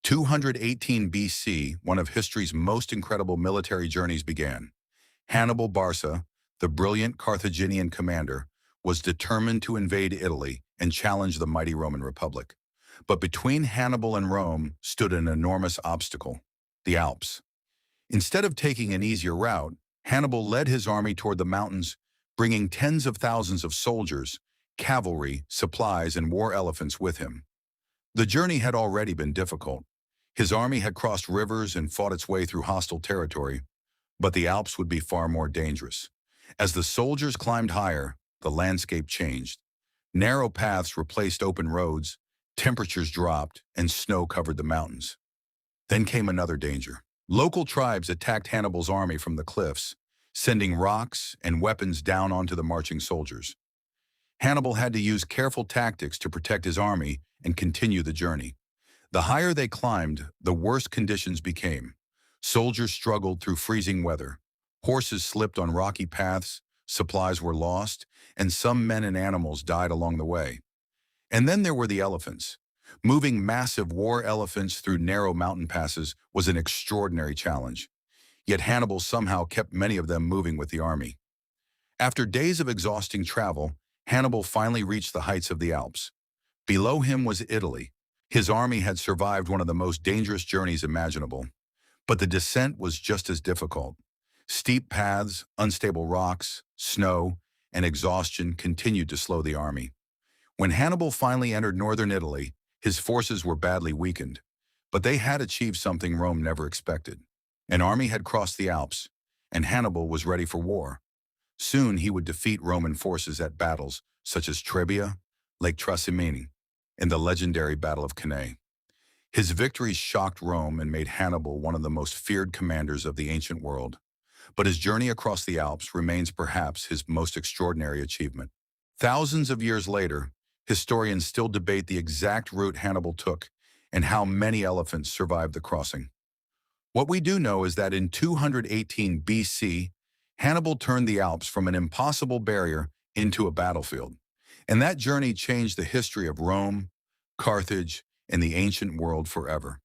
218 BC, one of history's most incredible military journeys began. Hannibal Barca, the brilliant Carthaginian commander, was determined to invade Italy and challenge the mighty Roman Republic. But between Hannibal and Rome stood an enormous obstacle: the Alps. Instead of taking an easier route, Hannibal led his army toward the mountains, bringing tens of thousands of soldiers, cavalry, supplies, and war elephants with him. The journey had already been difficult. His army had crossed rivers and fought its way through hostile territory, but the Alps would be far more dangerous. As the soldiers climbed higher, the landscape changed. Narrow paths replaced open roads, temperatures dropped, and snow covered the mountains. Then came another danger. Local tribes attacked Hannibal's army from the cliffs, sending rocks and weapons down onto the marching soldiers. Hannibal had to use careful tactics to protect his army and continue the journey. The higher they climbed, the worse conditions became. Soldiers struggled through freezing weather. Horses slipped on rocky paths, supplies were lost, and some men and animals died along the way. And then there were the elephants. Moving massive war elephants through narrow mountain passes was an extraordinary challenge. Yet Hannibal somehow kept many of them moving with the army. After days of exhausting travel, Hannibal finally reached the heights of the Alps. Below him was Italy. His army had survived one of the most dangerous journeys imaginable. But the descent was just as difficult. Steep paths, unstable rocks, snow, and exhaustion continued to slow the army. When Hannibal finally entered northern Italy, his forces were badly weakened. But they had achieved something Rome never expected. An army had crossed the Alps, and Hannibal was ready for war. Soon he would defeat Roman forces at battles such as Trebia, Lake Trasimene, and the legendary Battle of Cannae. His victories shocked Rome and made Hannibal one of the most feared commanders of the ancient world. But his journey across the Alps remains perhaps his most extraordinary achievement. Thousands of years later, historians still debate the exact route Hannibal took and how many elephants survived the crossing. What we do know is that in 218 BC, Hannibal turned the Alps from an impossible barrier into a battlefield. And that journey changed the history of Rome, Carthage, and the ancient world forever.